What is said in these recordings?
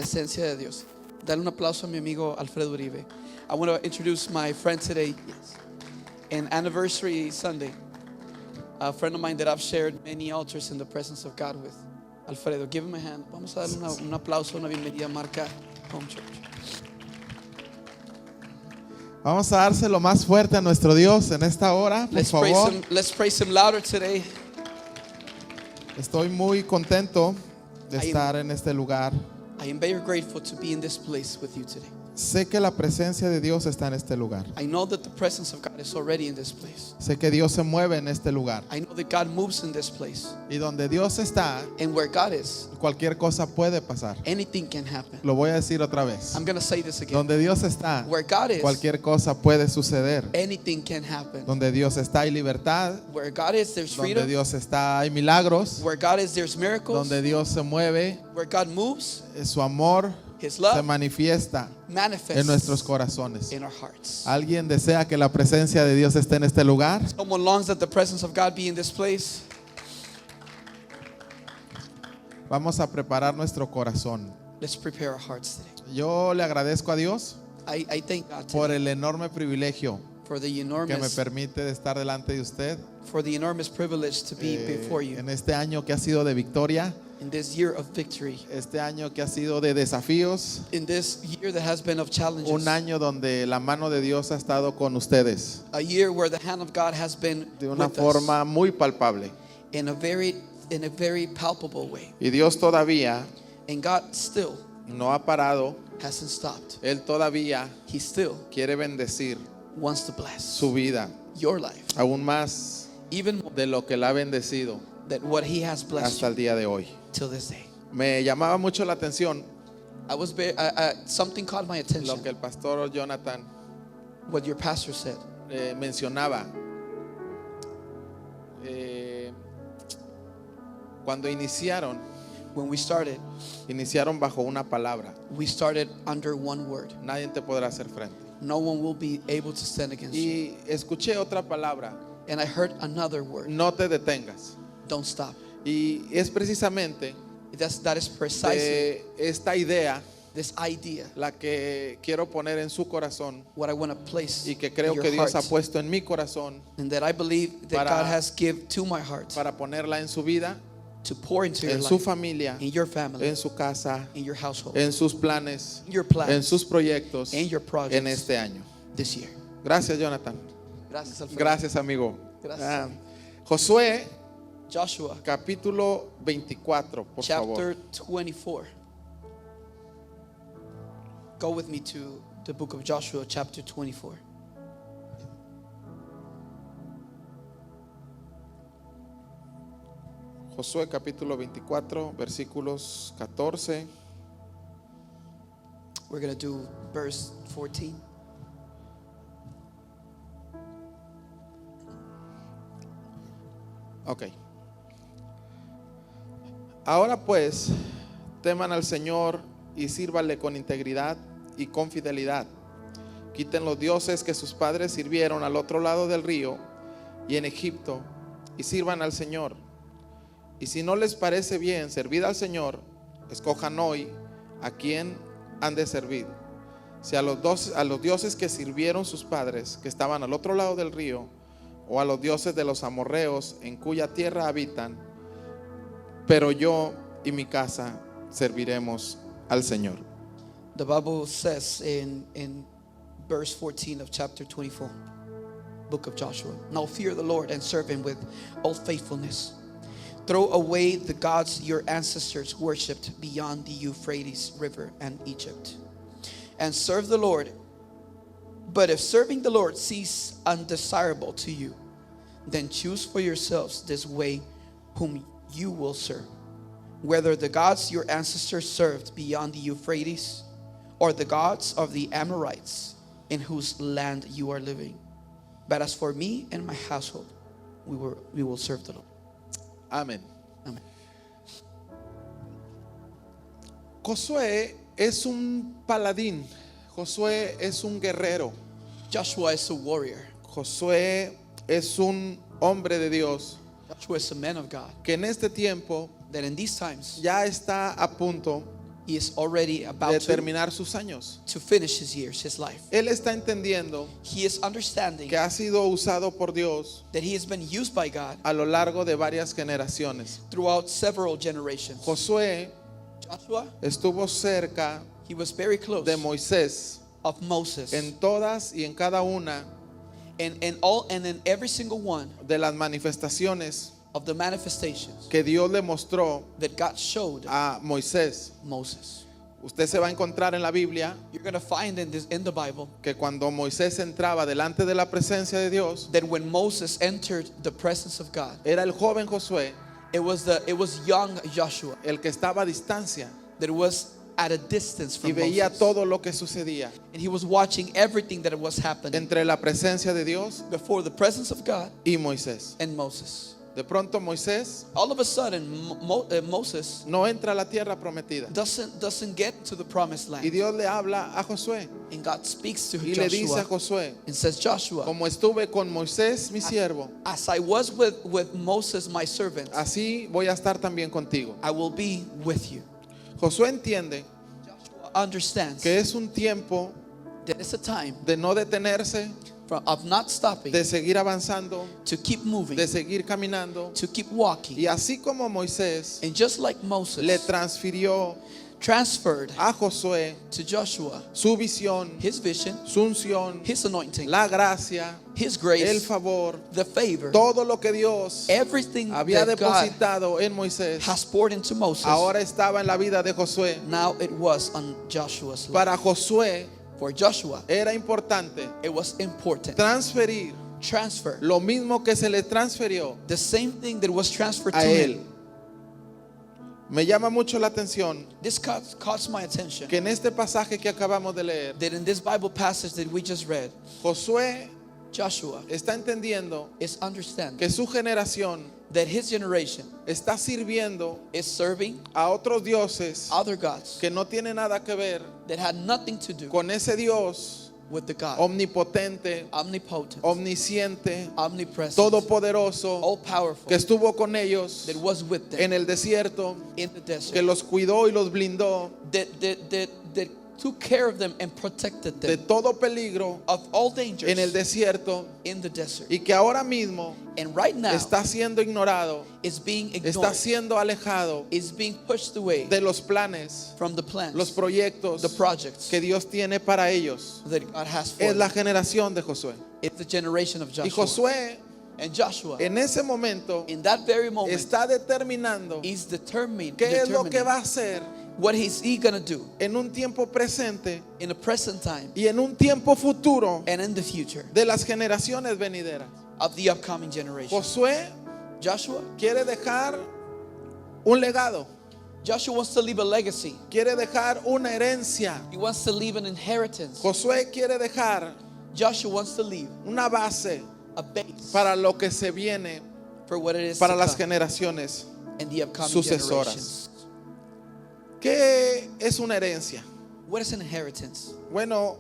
Presencia de Dios. Dale un aplauso a mi amigo Alfredo Uribe. I want to introduce my friend today. An anniversary Sunday. A friend of mine that I've shared many altars in the presence of God with. Alfredo, give him a hand. Vamos a darle un aplauso, una bienvenida a Marca Home Church. Vamos a dárselo más fuerte a nuestro Dios en esta hora, por favor. Let's praise him louder today. Estoy muy contento de estar en este lugar. I am very grateful to be in this place with you today. Sé que la presencia de Dios está en este lugar. I know that the presence of God is already in this place. Sé que Dios se mueve en este lugar. I know that God moves in this place. Y donde Dios está, And where God is, cualquier cosa puede pasar. anything can happen. Lo voy a decir otra vez. I'm going to say this again. Donde Dios está, Where God is, cualquier cosa puede suceder. anything can happen. Donde Dios está hay libertad. Where God is, there's Donde freedom. Dios está hay milagros. Where God is, there's miracles. Donde Dios se mueve, Where God moves, su amor His se love manifiesta manifests en nuestros corazones. in our hearts. ¿Alguien desea que la presencia de Dios esté en este lugar? Someone longs that the presence of God be in this place. Vamos a preparar nuestro corazón. Let's prepare our hearts today. Yo le agradezco a Dios I thank God por today el enorme privilegio for the que me enormous permite de estar delante de usted privilege to be before you en este año que ha sido de victoria, in this year of victory, este año que ha sido de desafíos, in this year that has been of challenges, un año donde la mano de Dios ha estado con ustedes a year where the hand of God has been de una with us forma muy palpable. in a very palpable way. Y Dios todavía And God still no ha parado, hasn't stopped. Él todavía He still quiere bendecir wants to bless su vida, your life aún más even more de lo que la ha bendecido than what He has blessed hasta el you día de hoy. till this day. Me llamaba mucho la atención Something caught my lo attention. que el pastor Jonathan What your pastor said. mencionaba. Cuando When we started bajo una palabra. we started under one word. Nadie te podrá hacer frente. No one will be able to stand against you. Y escuché otra palabra. And I heard another word. No te detengas. Don't stop. Y es precisamente That is precisely esta idea this idea la que quiero poner en su corazón what I want to place y que in creo your que Dios ha heart, puesto en mi corazón and that I believe that para- God has given to my heart para ponerla en su vida, to pour into your en su life, familia, in your family, en su casa, in your household, en sus planes, in your plans, en sus proyectos in your projects en este año. this year. Gracias, Jonathan. Gracias, Alfredo. Gracias, amigo. Gracias. Josué, Joshua capítulo 24, por favor. chapter 24. Go with me to the book of Joshua chapter 24. Josué, capítulo 24, versículos 14. We're going to do verse 14. Ok. Ahora pues, teman al Señor y sírvanle con integridad y con fidelidad. Quiten los dioses que sus padres sirvieron al otro lado del río y en Egipto y sirvan al Señor. Y si no les parece bien servir al Señor, escojan hoy a quién han de servir. Si a los dioses que sirvieron sus padres, que estaban al otro lado del río, o a los dioses de los amorreos en cuya tierra habitan, pero yo y mi casa serviremos al Señor. The Bible says in verse 14 of chapter 24, book of Joshua, now fear the Lord and serve him with all faithfulness. Throw away the gods your ancestors worshipped beyond the Euphrates River and Egypt, and serve the Lord. But if serving the Lord seems undesirable to you, then choose for yourselves this way whom you will serve, whether the gods your ancestors served beyond the Euphrates, or the gods of the Amorites in whose land you are living. But as for me and my household, we will serve the Lord. Amén. Amén. Josué es un paladín. Josué es un guerrero. Joshua is a warrior. Josué es un hombre de Dios Joshua is a man of God que en este tiempo that in these times ya está a punto He is already about de terminar sus años. to finish his years, his life. Él está entendiendo He is understanding que ha sido usado por Dios that he has been used by God a lo largo de varias generaciones. throughout several generations. Josué Joshua, estuvo cerca he was very close de Moisés of Moses, en todas y en cada una and in every single one de las manifestaciones of the manifestations que Dios le mostró that God showed a Moisés. Moses. Usted se va a encontrar en la Biblia You're going to find in the Bible que cuando Moisés entraba delante de la presencia de Dios, that when Moses entered the presence of God, era el joven Josué it was young Joshua el que estaba a distancia that was at a distance y from veía Moses, todo lo que sucedía and he was watching everything that was happening entre la presencia de Dios before the presence of God y Moisés. and Moses. De pronto Moisés All of a sudden, Moses no entra a la tierra prometida doesn't get to the promised y land, Dios le habla a Josué and God speaks to y le dice a Joshua Josué: and says, Joshua, como estuve con Moisés mi siervo, as I was with Moses my servant, así voy a estar también contigo. I will be with you. Josué entiende Joshua understands que es un tiempo that it's a time de no detenerse, of not stopping, de seguir avanzando, to keep moving, de seguir caminando. to keep walking. Y así como Moisés And just like Moses le transfirió transferred a Josué to Joshua su visión, his vision, su unción, his anointing, la gracia, his el grace, favor, the favor, todo lo que Dios everything había that God depositado en Moisés, has poured into Moses, ahora estaba en la vida de Josué. now it was on Joshua's life. Para Josué For Joshua, era importante it was important. transferir Transfer lo mismo que se le transfirió the same thing that was transferred a to él. him. Me llama mucho la atención This caught my attention que en este pasaje que acabamos de leer, that in this Bible passage that we just read, Josué Joshua está entendiendo is understanding que su generación that his generation está sirviendo is serving a otros dioses other gods que no tienen nada que ver that had nothing to do con ese Dios with the God, omnipotente, omnipotent, omnisciente, omnipresent, todopoderoso, all powerful, que estuvo con ellos that was with them en el desierto, in the desert, que los cuidó y los blindó that took care of them and protected de them todo peligro of all dangers en el desierto, in the desert. y que ahora mismo And right now está siendo ignorado, is being está ignored, siendo alejado is being pushed away de los planes, from the plans, los proyectos the projects que Dios tiene para ellos. that God has for Es la them. generación de Josué. It's the generation of Y Joshua. Josué And Joshua, en ese momento in that very moment, está determinando is determining qué es lo que va a hacer what is he gonna do en un tiempo presente in the present time y en un tiempo futuro and in the future de las generaciones venideras. of the upcoming generation. Josué Joshua quiere dejar un legado, wants to leave a legacy. quiere dejar una herencia. He wants to leave an inheritance. Josué quiere dejar Joshua wants to leave una base a base para lo que se viene for what it is para to las come generaciones and the upcoming sucesoras. generations. ¿Qué es una herencia? What is an inheritance? Bueno,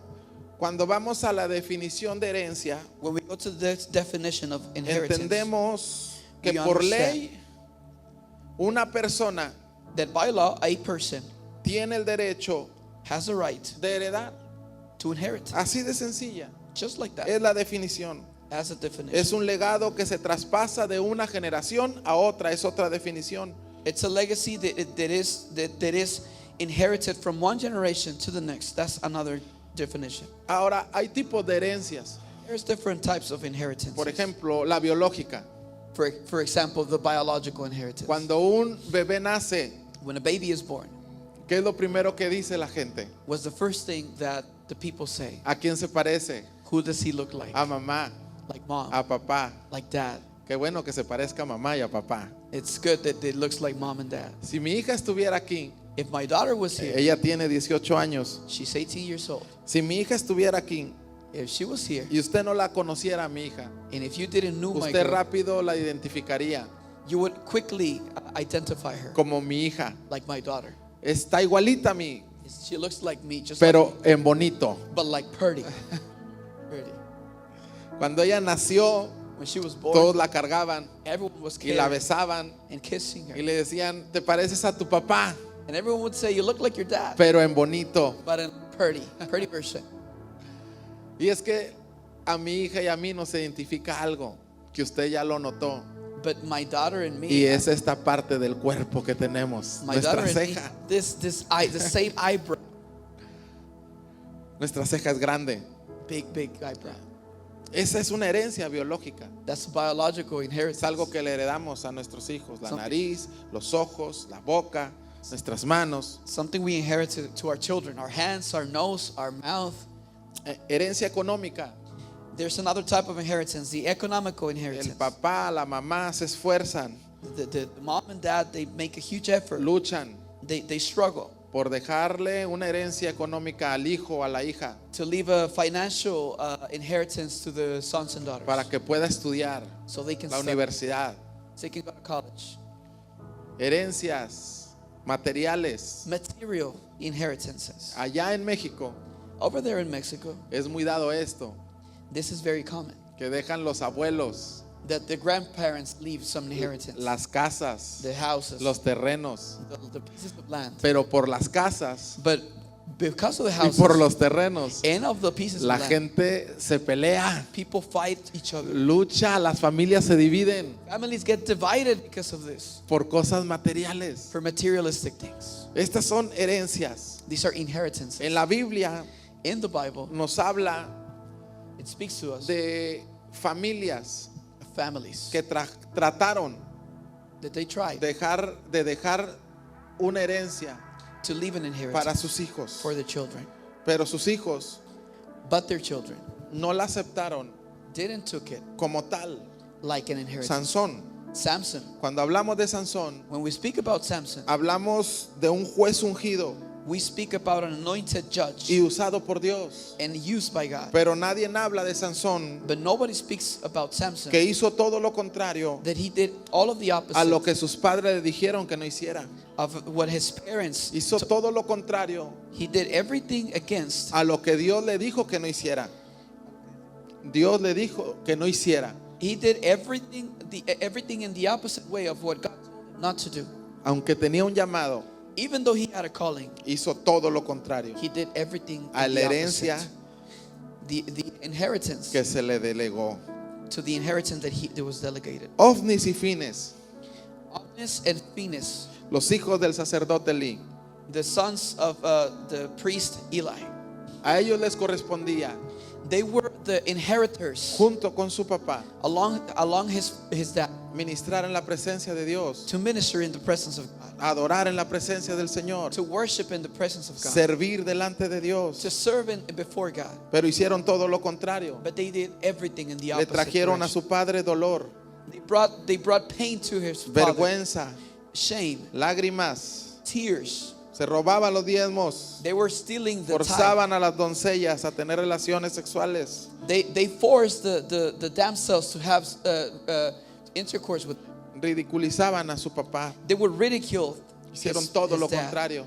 cuando vamos a la definición de herencia, When we go to the definition of inheritance, entendemos que we por understand ley una persona that by law a person tiene el derecho has a right de heredar. to inherit. Así de sencilla Just like that. es la definición. As a definition. Es un legado que se traspasa de una generación a otra, es otra definición. It's a legacy that is inherited from one generation to the next. That's another definition. Ahora, hay tipos de herencias. There's different types of inheritance. Por ejemplo, la biológica. For example, the biological inheritance. Cuando un bebé nace, When a baby is born, ¿qué es lo primero que dice la gente? what's the first thing that the people say? ¿A quién se parece? Who does he look like? A mamá, Like mom, a papá. like dad. Qué bueno que se parezca a mamá y a papá. It's good that it looks like mom and dad. Si mi hija estuviera aquí, If my daughter was here, ella tiene 18 años. she's 18 years old. Si mi hija estuviera aquí If she was here, y usted no la conociera a mi hija, and if you didn't know my usted girl, rápido la identificaría you would quickly identify her como mi hija. like my daughter. Está igualita a mí, She looks like me, just pero like me, en bonito. but like pretty. Pretty. Cuando ella nació, When she was born, todos la cargaban everyone was y la carrying besaban and kissing her. y le decían, ¿te pareces a tu papá? And everyone would say, you look like your dad, pero en bonito. but in pretty version. Y es que a mi hija y a mí nos identifica algo que usted ya lo notó. But my daughter and me, Y es esta parte del cuerpo que tenemos, my nuestra daughter and me, ceja. this eye, the same eyebrow, Nuestra ceja es grande. big eyebrow. Esa es una herencia biológica. That's biological inheritance. Es algo que le heredamos a nuestros hijos. La Something- nariz, los ojos, la boca, nuestras manos. Something we inherit to our children, our hands, our nose, our mouth. Herencia económica. There's another type of inheritance, the economical El inheritance. papá, la mamá se esfuerzan, The mom and dad, they make a huge effort. luchan They struggle por dejarle una herencia económica al hijo o a la hija to leave a financial inheritance to the sons and daughters, para que pueda estudiar so they can la study, universidad. so they can go to college. Herencias materiales. Material inheritances. Allá en México Over there in Mexico, es muy dado esto, this is very common, que dejan los abuelos that the grandparents leave some inheritance, las casas, the houses, los terrenos, the pieces of land. pero por las casas But because of the y houses por los terrenos and of the pieces la of land, gente se pelea, people fight each other. lucha, las familias se dividen Families get divided because of this, por cosas materiales. for materialistic things. Estas son herencias. These are inheritances. En la Biblia In the Bible, nos habla it speaks to us de familias of families que trataron that they tried de dejar una herencia to leave an para inheritance sus hijos, for their children, pero sus hijos but their children no la aceptaron didn't took it como tal. like an inheritance. Sansón, Samson, cuando hablamos de Sansón, when we speak about Samson, hablamos de un juez ungido we speak about an anointed judge y usado por Dios, and used by God. pero nadie habla de Sansón, But nobody speaks about Samson, que hizo todo lo contrario that he did all of the a opposite lo que sus padres le dijeron que no hiciera. of what his parents Hizo todo lo contrario he did everything against a lo que Dios le dijo que no hiciera. Dios le dijo que no hiciera, he did everything in the opposite way of what God told him not to do. aunque tenía un llamado, Even though he had a calling, hizo todo lo contrario he did everything a in la the herencia opposite. The inheritance que se le delegó. to the inheritance that was delegated. Ofnis y Fines, Ofnis and Phinehas, los hijos del sacerdote Elí, the sons of the priest Eli, a ellos les correspondía, they were the inheritors junto con su papá, along his dad, ministrar en la presencia de Dios, to minister in the presence of God, adorar en la presencia del Señor, to worship in the presence of God, servir delante de Dios. to serve before God. Pero hicieron todo lo contrario. But they did everything in the Le opposite trajeron a direction. su padre dolor, They brought pain to his father, vergüenza, shame, lágrimas. tears. Se robaban los diezmos, They were stealing the tithe. forzaban a las doncellas a tener relaciones sexuales. They forced the damsels to have intercourse with them. Ridiculizaban a su papá. They would ridicule Hicieron his todo lo dad. contrario.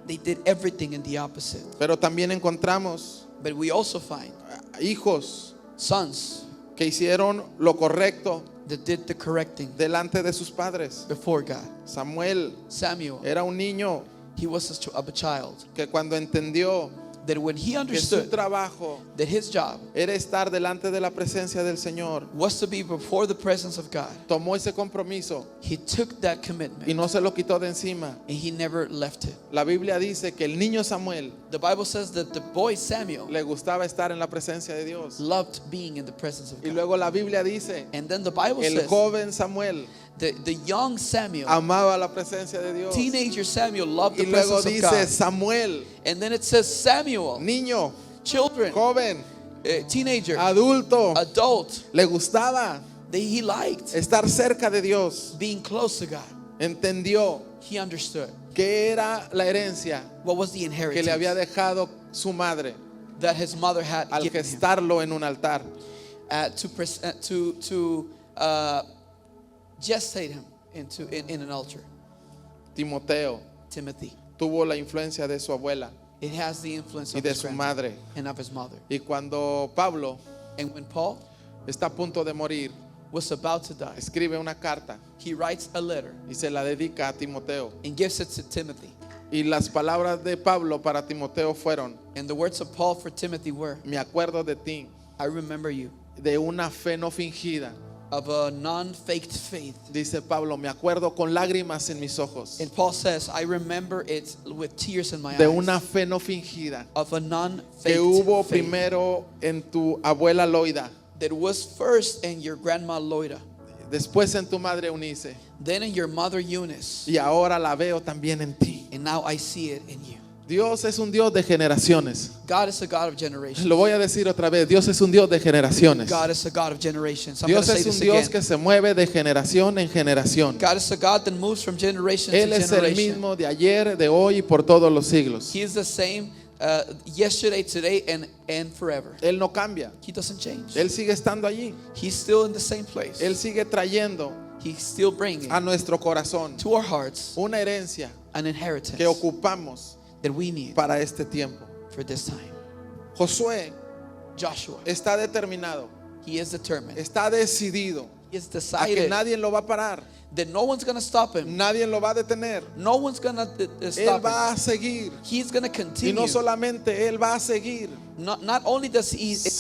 They did everything in the opposite. Pero también encontramos But we also find hijos sons que hicieron lo correcto that did the correct thing delante de sus padres. before God. Samuel Samuel, era un niño he was a child que cuando entendió that when he que su understood trabajo that his job era estar delante de la presencia del Señor, was to be before the presence of God, tomó ese compromiso he took that y commitment no se lo quitó de encima. and he never left it. La Biblia dice que el niño Samuel The Bible says that the boy Samuel le gustaba estar en la presencia de Dios. loved being in the presence of Y God. luego la Biblia dice, And then the Bible el says joven Samuel the young Samuel, amaba la presencia de Dios. teenager Samuel, loved Y the luego presence of dice God. Samuel, And then it says Samuel, niño, children, joven, teenager, adulto, adult, le gustaba that he liked estar cerca de Dios. being close to God. Entendió He understood que era la herencia what was the que inheritance le había dejado su madre that his mother had al given him gestarlo en un altar. to gestate him in an altar. Timoteo Timothy. tuvo la influencia de su abuela It has the influence y of de his su grandmother madre. and of his mother. Y cuando Pablo And when Paul está a punto de morir, was about to die, escribe una carta he writes a letter y se la dedica a Timoteo. and gives it to Timothy. Y las palabras de Pablo para Timoteo fueron: And the words of Paul for Timothy were, me acuerdo de ti, I remember you, de una fe no fingida. of a non-faked faith. Dice Pablo, me acuerdo con lágrimas en mis ojos, And Paul says, I remember it with tears in my de eyes. una fe no fingida Of a que non-faked hubo faith primero en tu abuela Loida, that was first in your grandma Loida, después en tu madre Eunice, then in your mother Eunice, y ahora la veo también en ti. and now I see it in you. Dios es un Dios de generaciones. God is a God of generations. Lo voy a decir otra vez, Dios es un Dios de generaciones. God is a God of generations. I'm going Dios to say es un this Dios again. que se mueve de generación en generación. God is a God that moves from generation Él to es el generation. mismo de ayer, de hoy y por todos los siglos. He is the same yesterday, today, and forever. Él no cambia. He doesn't change. Él sigue estando allí. He's still in the same place. Él sigue trayendo He's still bringing a nuestro corazón to our hearts una herencia an inheritance que ocupamos that we need para este tiempo. for this time. Josué Joshua, está determinado, he is determined. está decidido He is a que decided nadie lo va a parar, that no one's going to stop him. nadie lo va a detener. No one's going to Él stop va him. a seguir. He's going to Y continue. no solamente él va a seguir, Not only is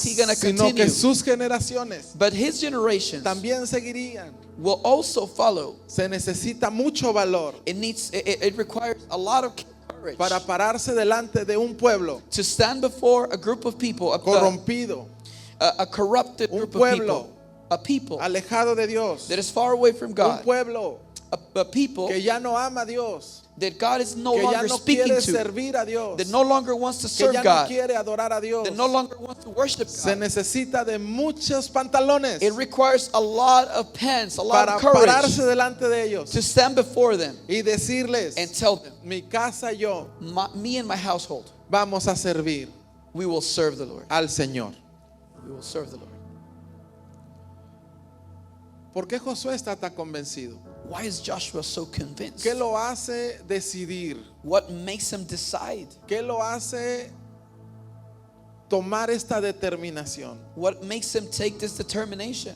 he going to sino continue, que sus generaciones but his generations también seguirían. will also follow. Se necesita mucho valor It requires a lot of courage para pararse delante de un pueblo to stand before a group of people, corrompido, a corrupted Un group of pueblo people, a people alejado de Dios, that is far away from un God, pueblo a people que ya no ama a Dios, that God is no que ya longer no speaking quiere to, servir a Dios, that no longer wants to que serve ya no God, quiere adorar a Dios. that no longer wants to worship Se God. necesita de muchos pantalones It requires a lot of pens, a lot para of courage pararse delante de ellos to stand before them y decirles: and tell them, mi casa y yo me and my household, vamos a servir we will serve the Lord. al Señor. We will serve the Lord. ¿Por qué Josué está tan convencido? Why is Joshua so convinced? ¿Qué lo hace decidir? What makes him decide? ¿Qué lo hace tomar esta determinación? What makes him take this determination?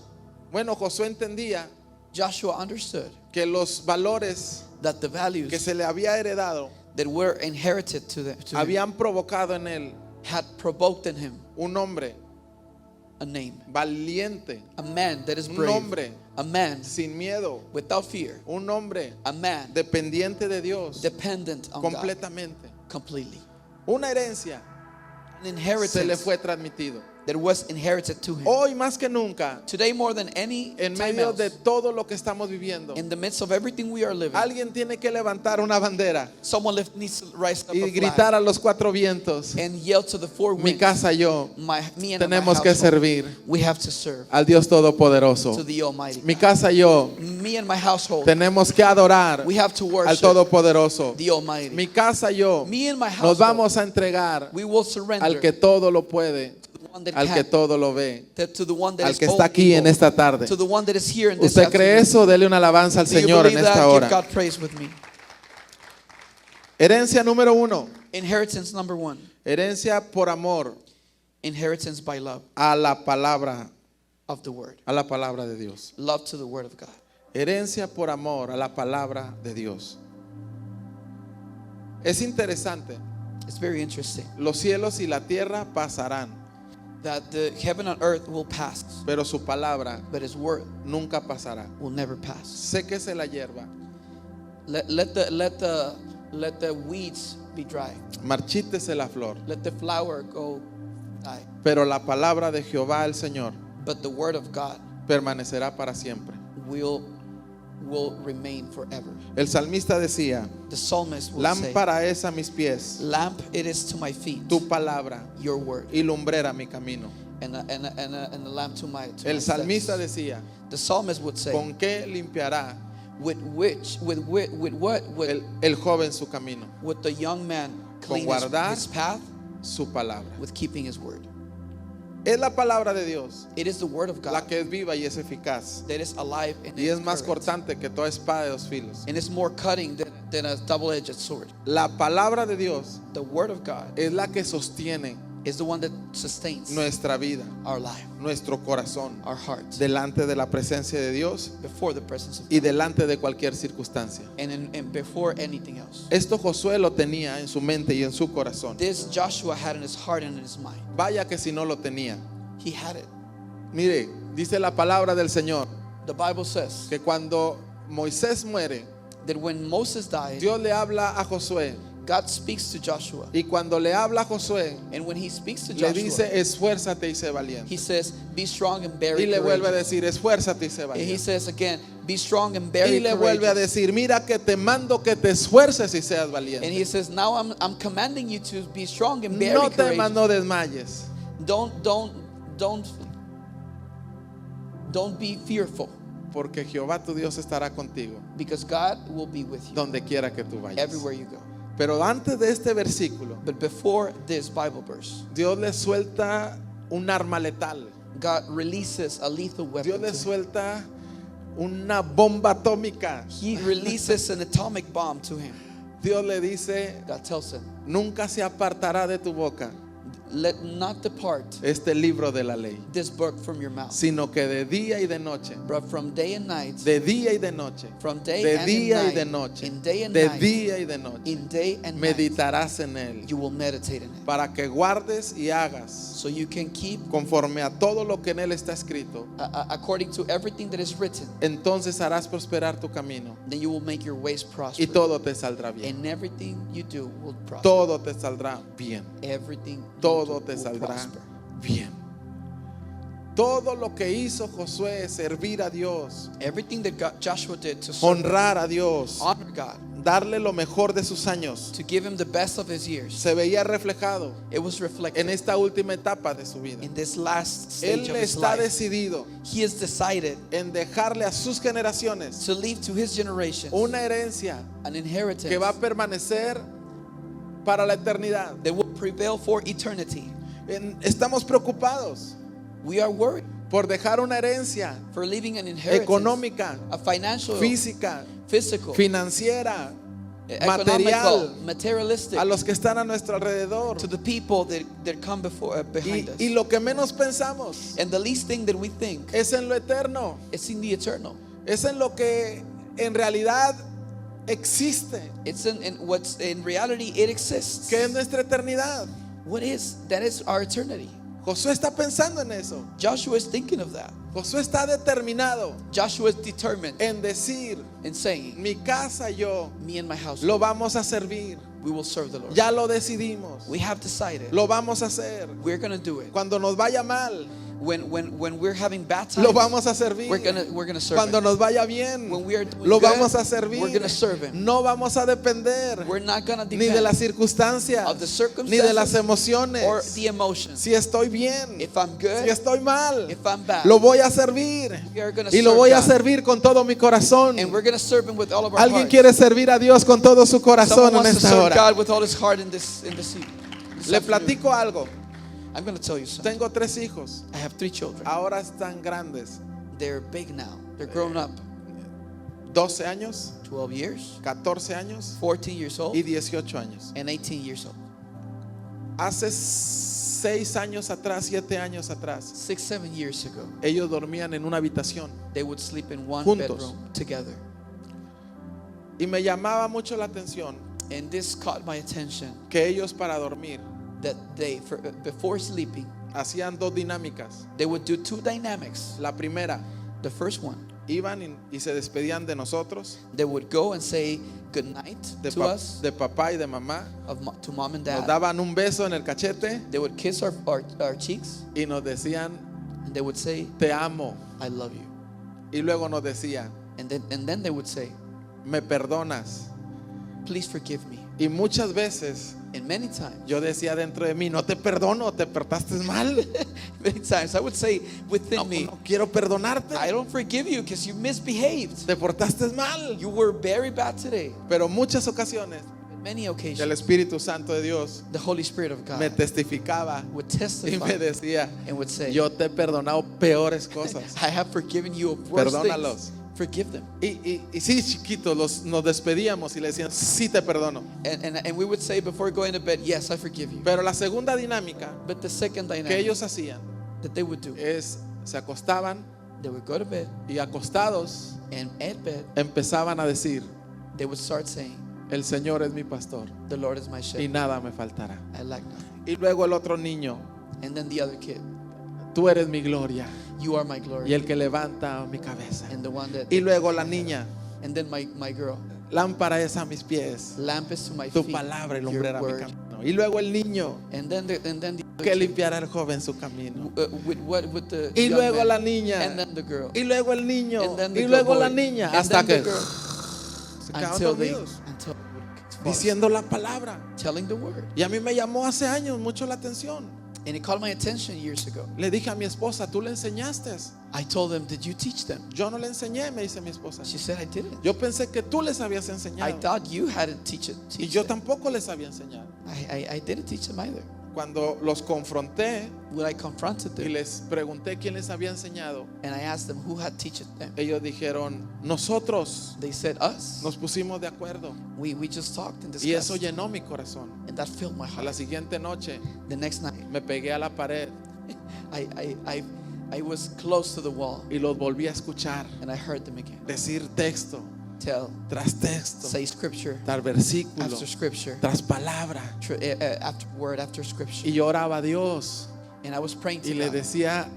Bueno, Josué entendía Joshua understood que los valores that the values que se le había heredado that were inherited to him habían provocado en él had provoked in him un hombre a name, valiente, a man that is un brave, hombre a man sin miedo, without fear, un hombre a man dependiente de Dios dependent on God completamente. completely. Una herencia An se le inheritance fue transmitido. that was inherited to him. Hoy más que nunca, Today more than any en time medio else, de todo lo que estamos viviendo, in the midst of everything we are living, alguien tiene que levantar una bandera someone needs to rise up y a gritar flag a los cuatro vientos: and yell to the four mi winds, casa y yo me and tenemos my que household, servir we have to serve al Dios Todopoderoso. to the Almighty Mi God. casa y yo Me and my household, tenemos que adorar we have to al worship Todopoderoso. the Almighty. Mi casa y yo Me and my nos household, vamos a entregar we will surrender al que todo lo puede, to the one that al que can, todo lo ve, to the one that al is que all está aquí en able, esta tarde. to the one that is here in this ¿Usted cree afternoon. eso? Dele una alabanza al Do you Señor en believe esta that? Give hora. God praise with me. Herencia número 1. Inheritance number 1. Herencia por amor Inheritance by love a la palabra, of the word. a la palabra de Dios. Love to the word of God. Herencia por amor a la palabra de Dios. Es interesante. It's very interesting Los cielos y la tierra pasarán, that the heaven and earth will pass, pero su palabra but his word nunca pasará. will never pass. Séquese la hierba, Let the weeds be dry. marchítese la flor, Let the flower go die. pero la palabra de Jehová el Señor But the word of God permanecerá para siempre. will remain forever. El salmista decía: The psalmist will say, lámpara es a mis pies lamp it is to my feet, tu palabra your word, y lumbrera mi camino. and a lamp to my El steps. salmista decía: The psalmist would say, ¿con qué limpiará with what would el joven su camino? the young man Con clean guardar his path? Su palabra. With keeping his word. Es la palabra de Dios It is the word of la God que es viva y es eficaz, that is alive and y es más current, cortante que toda espada de dos filos. and it's more cutting than a double-edged sword. La palabra de Dios The word of God es la que sostiene is the one that sustains nuestra vida, our life, nuestro corazón, our hearts, delante de la presencia de Dios before the presence of y God, delante de cualquier circunstancia. and before anything else. Esto Josué lo tenía en su mente y en su corazón. This Joshua had in his heart and in his mind. Vaya que si no lo tenía. He had it. Mire, dice la palabra del Señor The Bible says que cuando Moisés muere, that when Moses died, Dios le habla a Josué, God speaks to Joshua. y cuando le habla a Josué, And when he speaks to le Joshua, dice esfuérzate y sé valiente. he says, be strong and very Y le vuelve a courageous. decir esfuérzate y sé And he valiente. says again, be strong and Y very le vuelve a courageous. decir, mira que te mando que te esfuerces y seas And valiente. he says, now I'm commanding you to be strong and very No temas, courageous. no desmayes, Don't be fearful, porque Jehová tu Dios estará contigo because God will be with you donde quiera que tú vayas. everywhere you go. Pero antes de este versículo, But before this Bible verse, Dios le suelta un arma letal. God releases a lethal Dios weapon. le To him. suelta una bomba atómica. He releases an atomic bomb to him. Dios le dice, God tells him, nunca se apartará de tu boca let not depart este libro de la ley, this book from your mouth, sino que de día y de noche, but from day and night, de día y de noche, from day de and día y night, de noche, in day and de night, día y de noche, in day and night, meditarás en él, you will meditate in it, para que guardes y hagas so you can keep conforme a todo lo que en él está escrito. according to everything that is written. Entonces harás prosperar tu camino Then you will make your ways y prosper, todo te saldrá bien. and everything you do will prosper. Todo te saldrá bien. Everything you Todo do te will saldrá prosper. bien. Todo lo que hizo Josué, servir a Dios, Everything that Joshua did to serve, honrar a Dios, honor God, darle lo mejor de sus años, to give him the best of his years, se veía reflejado it was reflected en esta última etapa de su vida. in this last stage Él of his está life. decidido He has decided en dejarle a sus generaciones to leave to his generation una herencia an inheritance que va a permanecer para la eternidad. that will prevail for eternity. Estamos preocupados We are worried por dejar una herencia for leaving an inheritance, económica, a financial, física, physical, financiera, economical, materialistic, a los que están a nuestro alrededor. to the people that come behind us. Y lo que menos pensamos And the least thing that we think es en lo eterno, is in the eternal. es en lo que en realidad existe, It's in what's in reality it exists. que es nuestra eternidad. That is our eternity. Josué está pensando en eso. Joshua is thinking of that. Josué está determinado Joshua is determined en decir, in saying, mi casa y yo me and my house, lo vamos a servir. we will serve the Lord. Ya lo decidimos. We have decided Lo vamos a hacer. we're going to do it. Cuando nos vaya mal, When we're having bad times, lo vamos a servir. we're gonna serve Cuando him. nos vaya bien, When we are doing lo good, vamos a servir. we're gonna serve him. No vamos a depender We're not going to ni de depend las circunstancias, of the circumstances ni de las or emociones. the emotions. Si estoy bien, If I'm good, si estoy mal, if I'm bad, lo voy a servir. we are gonna Y lo serve voy a God. servir con todo mi corazón. And we're going to serve him with all of our ¿Alguien heart. quiere servir a Dios con todo su corazón Someone en wants to esta serve hora? God with all his heart in this season. Le platico algo. I'm going to tell you something. Tengo 3 hijos. I have 3 children. Ahora están grandes. They're big now. They're grown up. 12 años, 12 years, 14 años 14 years old, y 18 años. and 18 years old. Hace 6 años atrás, 7 años atrás, 6-7 years ago, ellos dormían en una habitación they would sleep in one Juntos. bedroom together. y me llamaba mucho la atención And this caught my attention que ellos para dormir that before sleeping, hacían 2 dinámicas. they would do 2 dynamics. La primera, The first one, iban y se despedían de nosotros, they would go and say good night to us, de papá y de mamá. to mom and Nos dad. daban un beso en el cachete They would kiss our cheeks, y nos decían, and they would say, te amo. I love you. Y luego nos decía, And then they would say, me perdonas. please forgive me. Y muchas veces And many times, yo decía dentro de mí, no te perdono, te portaste mal. many times I would say within No, me, no quiero perdonarte. I don't forgive you because you misbehaved. Te portaste mal. You were very bad today. Pero muchas ocasiones In many el occasions, Espíritu Santo de Dios the Holy Spirit of God me testificaba would y testify me decía, and would say, yo te he perdonado peores cosas. I have forgiven you of worse Perdónalos. things. forgive them. Y sí, chiquitos, nos despedíamos y le decían, sí te perdono. And we would say before going to bed, yes, I forgive you. Pero la segunda dinámica But the second que dynamic ellos hacían that they would do, es, se acostaban they would go to bed, y acostados and at bed, empezaban a decir, they would start saying, el Señor es mi pastor the Lord is my y shepherd, nada me faltará. I lack nothing. Y luego el otro niño, And then the other kid, tú eres mi gloria you are my y glory. el que levanta mi cabeza. And the one that, Y luego la niña, and then my girl, lámpara es a mis pies, lamp is to my tu feet, palabra y your lumbrera mi word. camino. Y luego el niño, And then the other que kid, limpiará el joven su camino. with the Y young luego man, la niña, and then the girl, y luego el niño, and then the y luego boy, la niña, and hasta then the que girl, se quedaban until they dormidos, fall asleep, diciendo la palabra. telling the word. Y a mí me llamó hace años mucho la atención. And it caught my attention years ago. Le dije a mi esposa, tú le enseñaste. I told them, did you teach them? Yo no le enseñé, me dice mi esposa. She said, I didn't. Yo pensé que tú les habías I enseñado. thought you had to Y teach yo them. tampoco les había enseñado. I didn't teach them either. Cuando los confronté When I confronted y them les pregunté quién les había enseñado, and I asked them who had taught them, ellos dijeron, nosotros they said us. nos pusimos de acuerdo. We just talked and Y eso discussed, llenó mi corazón. and that filled my A la heart. siguiente noche The next night, me pegué a la pared I was close to the wall, y los volví a escuchar and I heard them again decir texto tell, tras texto, say scripture tras versículo, after scripture, tras palabra. after word after scripture. Y yo oraba a Dios And I was praying y to le God, decía,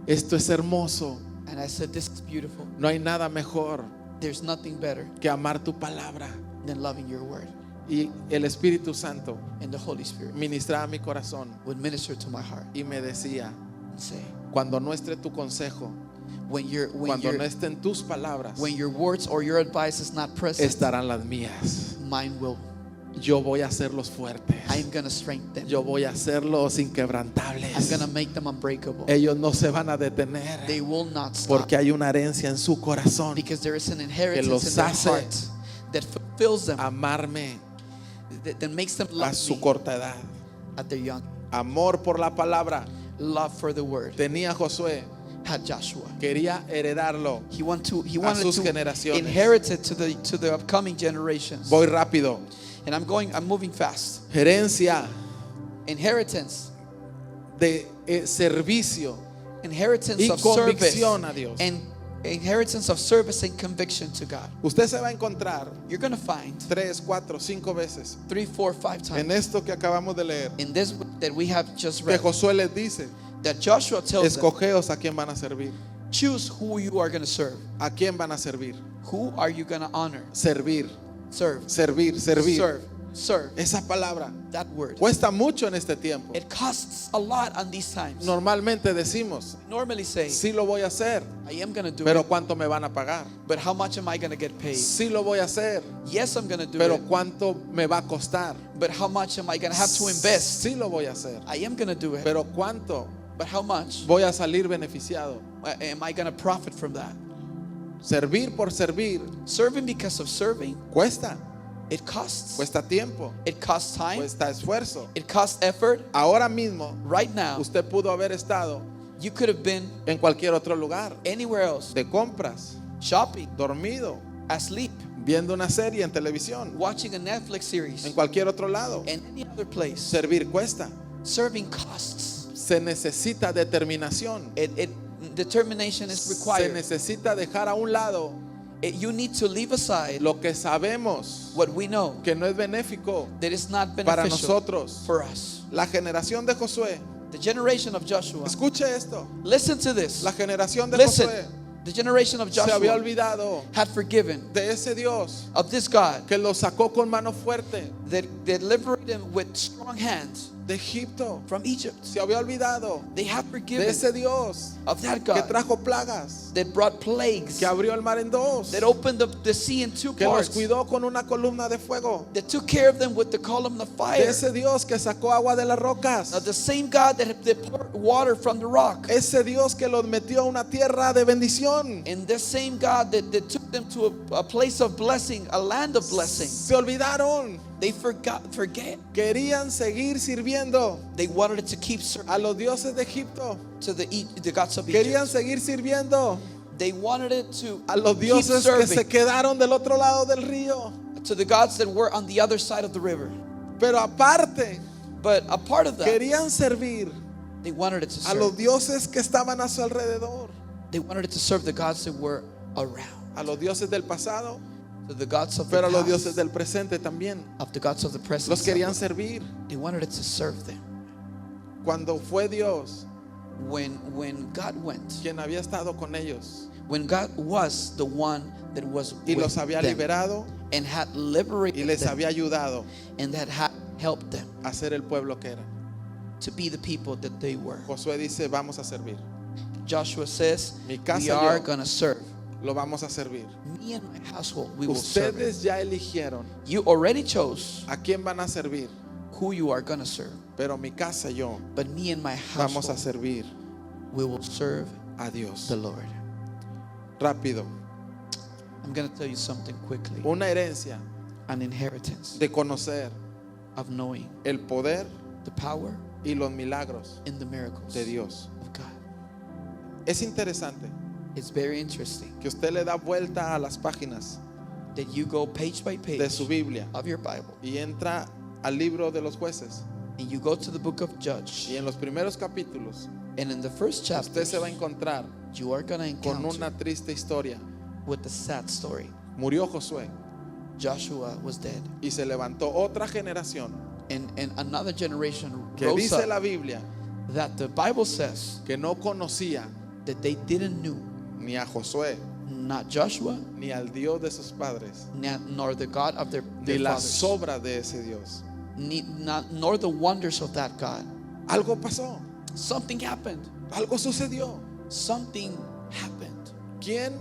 esto es hermoso, and I said, this is beautiful. no hay nada mejor There's nothing better que amar tu palabra. than loving your word. Y el Espíritu Santo And the Holy Spirit ministraba mi corazón would minister to my heart y me decía, and say, cuando no esté tu consejo, cuando no estén tus palabras, when your words or your advice is not present, estarán las mías. mine will. Yo voy a hacerlos fuertes. I'm gonna strengthen them. Yo voy a hacerlos I'm inquebrantables. gonna make them unbreakable. Ellos no se van a detener They will not stop, porque hay una herencia en su corazón. because there is an los inheritance in their hace heart that fulfills them, Amarme that makes them a love su me corta edad. at their young. Amor por la palabra. Love for the word Tenía Josué, had Joshua. quería heredarlo. He wanted sus to generaciones. inherit it to the upcoming generations. Voy rápido. And I'm moving fast. Herencia Inheritance. de servicio Inheritance y of service convicción a Dios. and inheritance of service and conviction to God. Usted se va a encontrar You're going to find 3, 4, 5 veces 3, 4, 5 en times esto que acabamos de leer in this that we have just que read Josué les dice, that Joshua tells them, escogeos a quién van a servir. choose who you are going to serve. ¿A quién van a servir? Who are you going to honor? Servir, Serve. servir. Serve. Esa palabra That word. cuesta mucho en este tiempo. It costs a lot on these times. Normalmente decimos, Normally say, sí lo voy a hacer, I am going to do pero it, ¿cuánto me van a pagar? but how much am I going to get paid? Sí lo voy a hacer, Yes, I'm going to do pero it, ¿cuánto me va a costar? but how much am I going to have to invest? Sí lo voy a hacer, I am going to do it, pero ¿cuánto but how much voy a salir beneficiado? am I going to profit from that? Servir por servir Serving because of serving, cuesta, it costs. cuesta tiempo, It costs time. cuesta esfuerzo. It costs effort. Ahora mismo Right now, usted pudo haber estado you could have been en cualquier otro lugar, anywhere else, de compras, shopping, dormido, asleep, viendo una serie en televisión, watching a Netflix series, en cualquier otro lado. and any other place. Servir cuesta. Serving costs. Se necesita determinación. Determination is Se required. necesita dejar a un lado You need to leave aside lo que sabemos what we know que no es benéfico that is not para beneficial nosotros. for us. La generación de Josué, The generation of Joshua. escuche esto, Listen to this. la generación de Listen. Josué The generation of se había Joshua olvidado had forgiven de ese Dios of this God que los sacó con mano fuerte that liberated them with strong hands de Egipto. from Egypt. Se había olvidado They had de forgiven ese Dios of that que God trajo plagas, that brought plagues, que abrió el mar en dos, that opened up the sea in two que los parts, cuidó con una columna de fuego, that took care of them with the column of de fire. ese Dios que sacó agua de las Now rocas, the same God that poured water from the rock, ese Dios que los metió a una tierra de bendición. and the same God that took them to a place of blessing, a land of blessing. Se olvidaron, They forget. querían seguir sirviendo They wanted to keep serving a los dioses de Egipto, to the gods of querían Egypt. seguir sirviendo They wanted it to a los keep dioses que se serving quedaron del otro lado del río. to the gods that were on the other side of the river. Pero aparte, But a part of that, querían servir they wanted it to a los serve. dioses que estaban a su alrededor, They wanted it to serve the gods that were around. a los dioses del pasado, To the gods of the pero a los past, dioses del presente también. of the gods of the present. Los querían servir. They wanted it to serve them. Cuando fue Dios When God went, quien había estado con ellos when God was the one that was y with los había them liberado and had y liberated les them había ayudado and that had helped them a ser el pueblo que eran. to be the people that they were. Josué dice, vamos a servir. Joshua says, Mi casa we are yo. going to serve. Lo vamos a servir. Me and my household, we will serve. Ustedes ya eligieron You already chose a quién van a servir, who you are going to serve. pero mi casa yo But me and my vamos a household, servir we will serve a Dios. the Lord. Rápido, I'm going to tell you something quickly. una herencia An inheritance de conocer of knowing el poder the power y los milagros and the miracles de Dios. of God. Es interesante It's very interesting que usted le da vuelta a las páginas that you go page by de page su Biblia of your Bible y entra al libro de los jueces, and you go to the book of Judges, y en los primeros capítulos and in the first chapter usted se va a encontrar you are going to con encounter una triste historia. with the sad story. Murió Josué Joshua was dead, y se levantó otra generación and another generation que rose dice up la Biblia that the Bible says que no conocía that they didn't know ni a Josué not Joshua ni al Dios de sus padres nor the God of their ni las fathers, obras de ese Dios. nor the wonders of that God. Algo pasó, Something happened. algo sucedió. Something happened. ¿Quién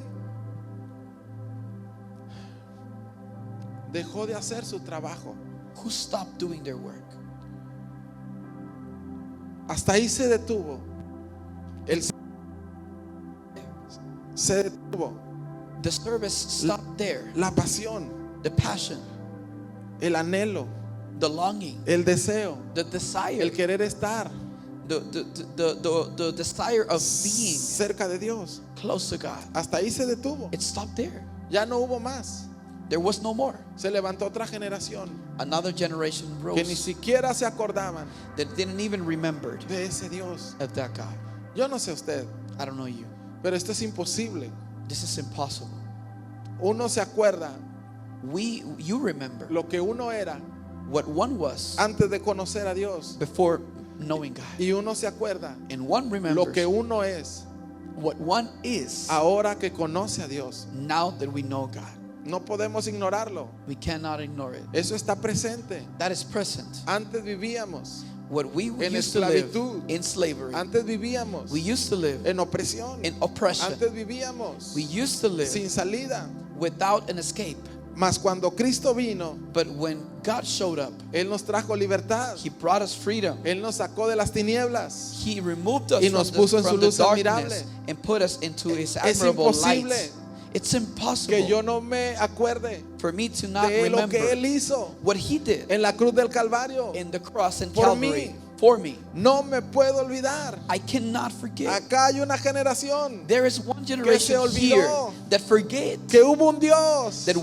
dejó de hacer su trabajo? Who stopped doing their work? Hasta ahí se detuvo. Se detuvo The service stopped there. la pasión, The passion, el anhelo, the longing, el deseo, the desire, el querer estar the desire of being cerca de Dios. close to God. Hasta ahí se detuvo. It stopped there. Ya no hubo más. There was no more. Se levantó otra generación Another generation que ni rose siquiera se acordaban that didn't even remember de ese Dios. of that God. Yo no sé usted, I don't know you. pero esto es imposible. This is impossible. Uno se acuerda You remember lo que uno era what one was antes de conocer a Dios, before knowing God, y uno se acuerda and one lo remembers que uno es what one is ahora que conoce a Dios. now that we know God. No podemos ignorarlo. We cannot ignore it. Eso está presente. That is present. Antes vivíamos What we en used to live esclavitud. in slavery. Antes vivíamos We used to live en opresión. in oppression. Antes vivíamos We used to live sin salida. without an escape. Mas cuando Cristo vino, But when God showed up, Él nos trajo libertad. He brought us freedom. Él nos sacó de las tinieblas. He removed us Y nos puso en su from the luz darkness admirable. and put us into His Es admirable imposible light. It's que impossible yo no me acuerde for me to not de lo que remember Él hizo what He did en la cruz del Calvario. in the cross and Por Calvary mí. for me. No me puedo olvidar. I cannot forget. Acá hay una generación There is one generation olvidó here that forget que hubo un Dios that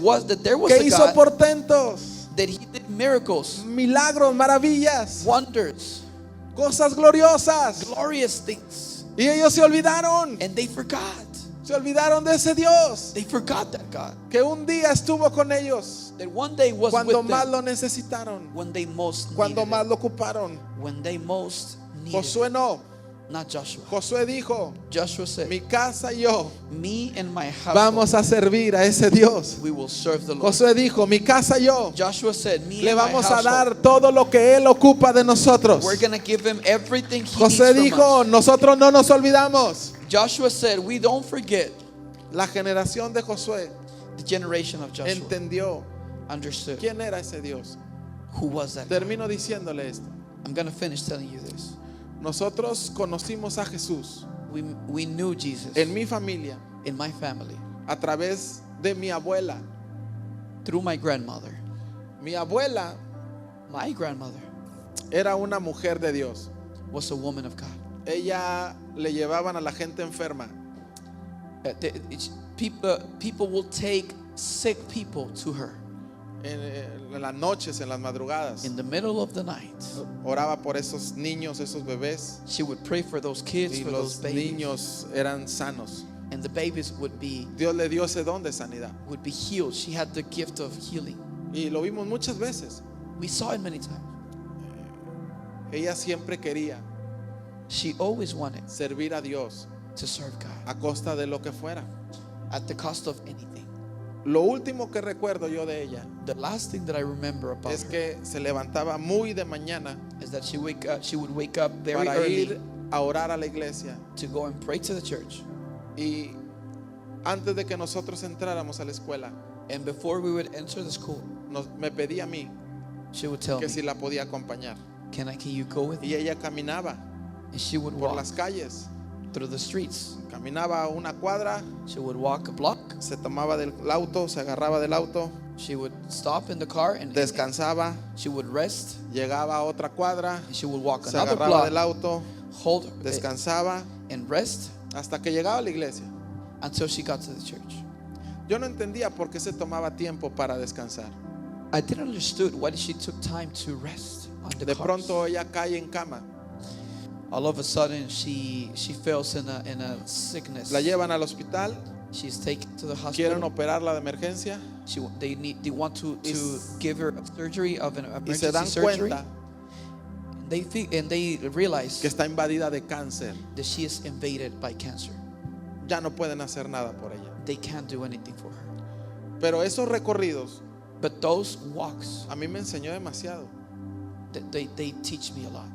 there was que a hizo God portentos, that He did miracles, milagros, maravillas, wonders, cosas gloriosas. glorious things, Y ellos se olvidaron. and they forgot. Se olvidaron de ese Dios They forgot that God que un día estuvo con ellos that one day was cuando with más them lo necesitaron, when they most cuando needed más it. lo ocuparon. When they most needed Josué no. it. Not Joshua. Josué dijo, Joshua said, mi casa y yo me and my household, vamos a servir a ese Dios. we will serve the Lord. Josué dijo, mi casa y yo Joshua said, me le and my vamos a household, dar todo lo que Él ocupa de nosotros. we're going to give Him everything He Josué needs from dijo, us. nosotros no nos olvidamos. Joshua said, we don't forget. La generación de Josué The generation of Joshua entendió understood quién era ese Dios. who was that God. Termino diciéndole esto. I'm going to finish telling you this. Nosotros conocimos a Jesús We knew Jesus en mi familia in my family a través de mi abuela. through my grandmother. Mi abuela My grandmother era una mujer de Dios. was a woman of God. Ella le llevaban a la gente enferma People will take sick people to her En las noches, en las madrugadas. in the middle of the night. Oraba por esos niños, esos bebés. She would pray for those kids, Y for those los babies, niños eran sanos. and the babies would be Dios le dio ese don de sanidad. healed. She had the gift of healing. Y lo vimos muchas veces. We saw it many times. Ella siempre quería She always wanted servir a Dios to serve God a costa de lo que fuera. at the cost of anything. Lo último que recuerdo yo de ella The last thing that I remember about es her que se levantaba muy de mañana is that she would wake up very para early ir a orar a la iglesia. to go and pray to the church. Y antes de que nosotros entráramos a la escuela, And before we would enter the school, me pedía a mí she would tell que me, si la podía acompañar. can you go with me? Y ella caminaba And she would por walk las calles. through the streets. Caminaba una cuadra, She would walk a block. se tomaba del auto, se agarraba del auto, She would stop in the car and descansaba, she would rest. llegaba a otra cuadra, And she would walk se another agarraba del block, auto, hold descansaba and rest hasta que llegaba a la iglesia. until she got to the church. Yo no entendía por qué se tomaba tiempo para descansar. I didn't understood why she took time to rest on the De cars. pronto ella cae en cama, All of a sudden she fails in a sickness. la llevan al hospital, She's taken to the quieren hospital. operarla de emergencia They want to give her a surgery of an y se emergency dan surgery. cuenta They realize que está invadida de cáncer. that she is invaded by cancer. Ya no pueden hacer nada por ella. They can't do anything for her. Pero esos recorridos But those walks, a mí me enseñó demasiado. they teach me a lot.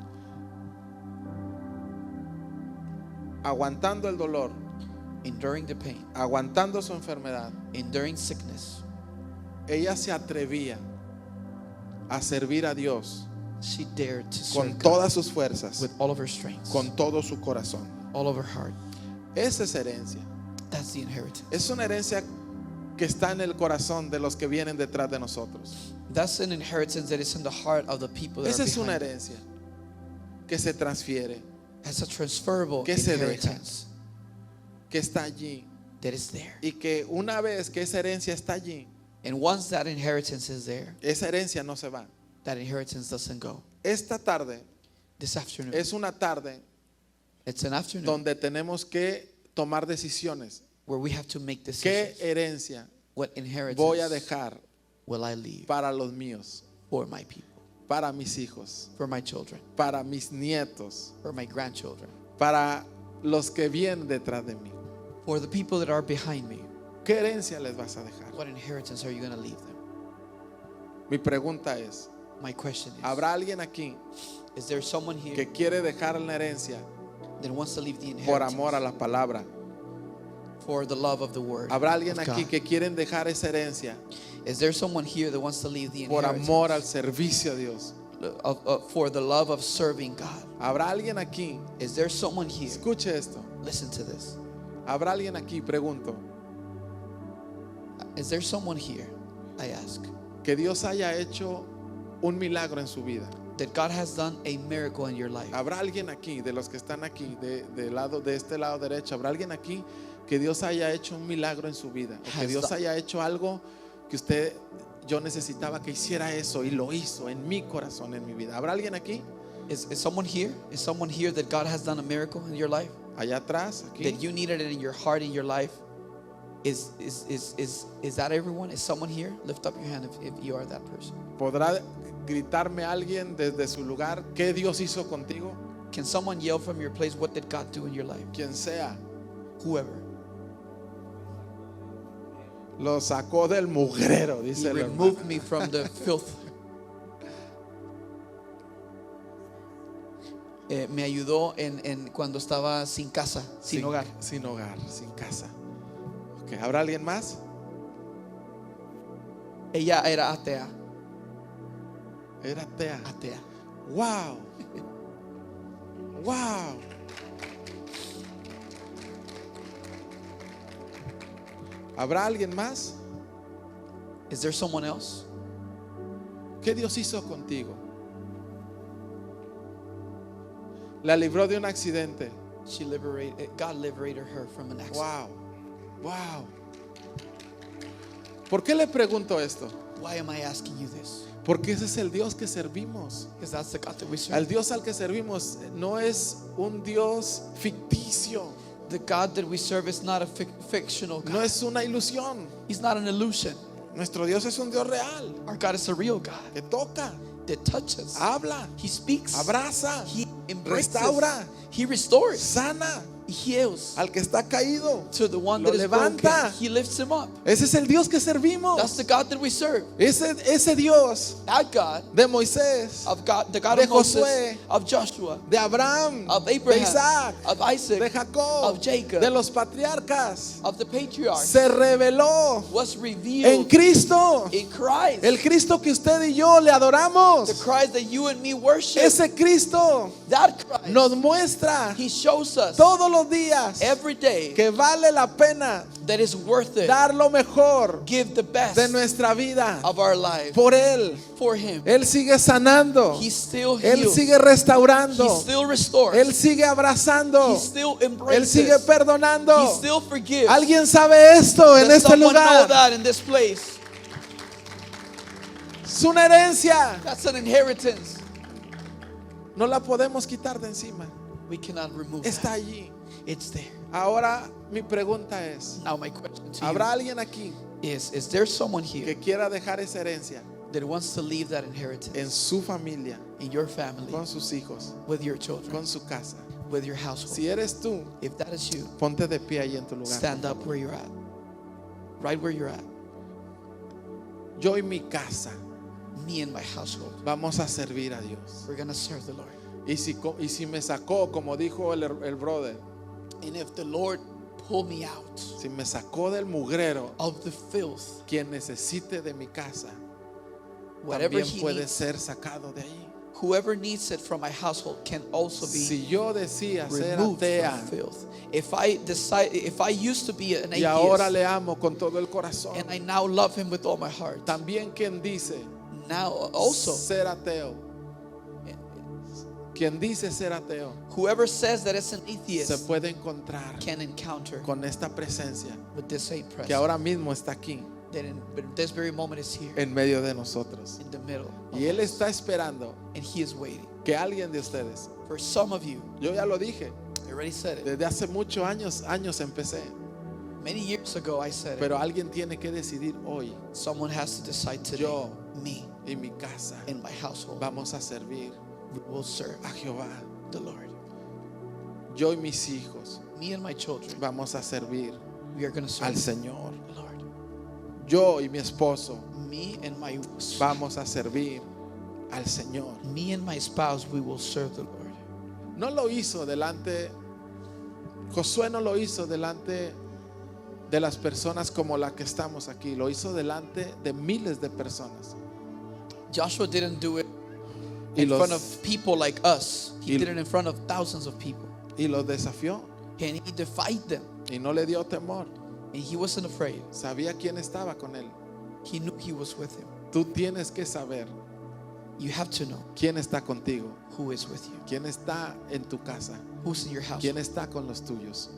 Aguantando el dolor, Enduring the pain, aguantando su enfermedad, enduring sickness, ella se atrevía a servir a Dios she dared to con serve God todas sus fuerzas, with all of her strength, con todo su corazón. all of her heart. Esa es herencia. That's the inheritance. Es una herencia que está en el corazón de los que vienen detrás de nosotros. That's an inheritance that is in the heart of the people that Esa are es una behind. herencia que se transfiere, That's a transferable que se deja. inheritance que está allí that is there. y que una vez que esa herencia está allí, And once that inheritance is there, esa herencia no se va. that inheritance doesn't go. Esta tarde This afternoon, es una tarde it's an afternoon donde tenemos que tomar decisiones. where we have to make ¿Qué decisions. herencia What inheritance voy a dejar will I leave para los míos, for my people, para mis hijos, for my children, para mis nietos, for my grandchildren, para los que vienen detrás de mí? for the people that are behind me? ¿Qué herencia les vas a dejar? What inheritance are you going to leave them? Mi pregunta es, My question ¿habrá alguien aquí is there someone here que quiere dejar la herencia that wants to leave the por inheritance amor a la palabra? for the love of the word ¿Habrá alguien of aquí God? que quieren dejar esa herencia Is there someone here that wants to leave the por inheritance amor al servicio a Dios? for the love of serving God? ¿Habrá alguien aquí? Is there someone here? Escuche esto. Listen to this. ¿Habrá alguien aquí, pregunto, Is there someone here, I ask, que Dios haya hecho un milagro en su vida? that God has done a miracle in your life? ¿Habrá alguien aquí, de los que están aquí, de este lado derecho, habrá alguien aquí que Dios haya hecho un milagro en su vida? O que Dios haya hecho algo que yo necesitaba que hiciera eso y lo hizo en mi corazón, en mi vida. ¿Habrá alguien aquí? Is someone here? Is someone here that God has done a miracle in your life? Allá atrás, aquí. That you needed it in your heart, in your life? Is that everyone? Is someone here? Lift up your hand if you are that person. ¿Podrá gritarme alguien desde su lugar qué Dios hizo contigo? Can someone yell from your place, what did God do in your life? Quien sea. Whoever. Lo sacó del mugrero, He dice el hermano. removed me from the filth. Me ayudó en cuando estaba sin casa, sin hogar. Sin hogar, sin casa. Okay. ¿Habrá alguien más? Ella era atea. Era atea. Atea. Wow. Wow. ¿Habrá alguien más? Is there someone else? ¿Qué Dios hizo contigo? La libró de un accidente. God liberated her from an accident. Wow. Wow. ¿Por qué le pregunto esto? Why am I asking you this? Porque ese es el Dios que servimos. Because that's the God that we Al serve. Dios al que servimos no es un Dios ficticio, The God that we serve is not a fictional God. no es una ilusión. He's not an illusion. Nuestro Dios es un Dios real, Our God is a real God que toca, that touches. habla, He speaks. abraza, He embraces. restaura, He restores. sana He heals. al que está caído. To the one Lo that is levanta. broken, He lifts him up. Ese es el Dios que servimos. That's the God that we serve. Ese Dios That God de Moisés, of God, the God De of Moses, Josué, of Joshua, de Abraham, of de Abraham, Isaac, of Isaac, de Jacob, of Jacob, de los patriarcas, of the patriarchs, se reveló was en revealed Cristo. in Christ. El Cristo que usted y yo le adoramos. The Christ that you and me worship. Ese Cristo That Christ. nos muestra He shows us todos los días every day que vale la pena that is worth it. dar lo mejor Give the best de nuestra vida of our life por Él. for Him. Él sigue sanando, He still Él heals. sigue restaurando, He still restores. Él sigue abrazando, He still Él embraces. sigue He perdonando. still forgives. ¿Alguien sabe esto en Does este someone know lugar? that in this place? Es una herencia, That's an inheritance. no la podemos quitar de encima. We cannot remove Está that. allí. It's there. Ahora mi pregunta es, Now my question to ¿habrá you alguien aquí is there someone here que quiera dejar esa herencia that wants to leave that inheritance en su familia, in your family, con sus hijos, with your children, con su casa? with your household? Si eres tú, If that is you, ponte de pie ahí en tu lugar. stand up where you're at. Right where you're at. Yo y mi casa Me and my household, vamos a servir a Dios. we're going to serve the Lord. Y si me sacó, como dijo el brother, And if the Lord pull me out si me sacó del mugrero, of the filth, quien necesite de mi casa, whatever también he puede needs, ser sacado de ahí. whoever needs it from my household can also be Si yo decía ser removed atea from filth. If I used to be an y ahora atheist le amo con todo el corazón, and I now love Him with all my heart, también quien dice now also ser ateo, quien dice ser ateo, whoever says that it's an se atheist puede encontrar can encounter con esta presencia with this same que presence ahora mismo está aquí that in this very moment is here en medio de nosotros. in the middle of Y Él us. está esperando And He is waiting que alguien de ustedes, for some of you. yo ya lo dije, I already said it desde hace muchos años empecé, many years ago. I said it. pero alguien tiene que decidir hoy, Someone has to decide today. Yo. Me y mi casa and my household vamos a servir we will serve a Jehová. the Lord. Yo y mis hijos Me and my children, vamos a servir we are going to serve al Señor. the Lord. Yo y mi esposo Me and my vamos a servir al Señor. me and my spouse, we will serve the Lord. No lo hizo delante, Josué no lo hizo delante de las personas como la que estamos aquí, lo hizo delante de miles de personas. Joshua didn't do it Y in los- front of people like us. He y- did it in front of thousands of people. Y los desafió And he defied them. y no le dio temor. And he wasn't afraid. Sabía quién estaba con él. He knew he was with him. Tú tienes que saber You have to know quién está contigo, who is with you, quién está en tu casa, who's in your house, quién está con los tuyos.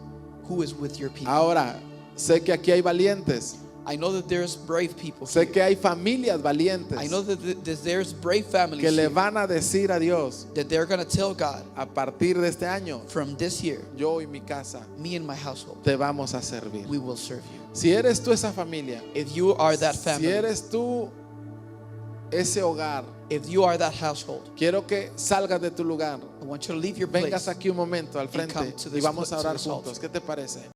who is with your people. Ahora, sé que aquí hay valientes, I know that there's brave people sé here. que hay familias valientes I know that there's brave families que le here van a decir a Dios that they're going to tell God, a partir de este año, from this year, yo y mi casa me and my household, te vamos a servir. we will serve you. Si eres tú esa familia, If you are that si family, eres tú ese hogar, if you are that household, quiero que salgas de tu lugar, I want you to leave your vengas place. aquí un momento al come frente to y this vamos a pla- to orar this altar. juntos. ¿Qué te parece?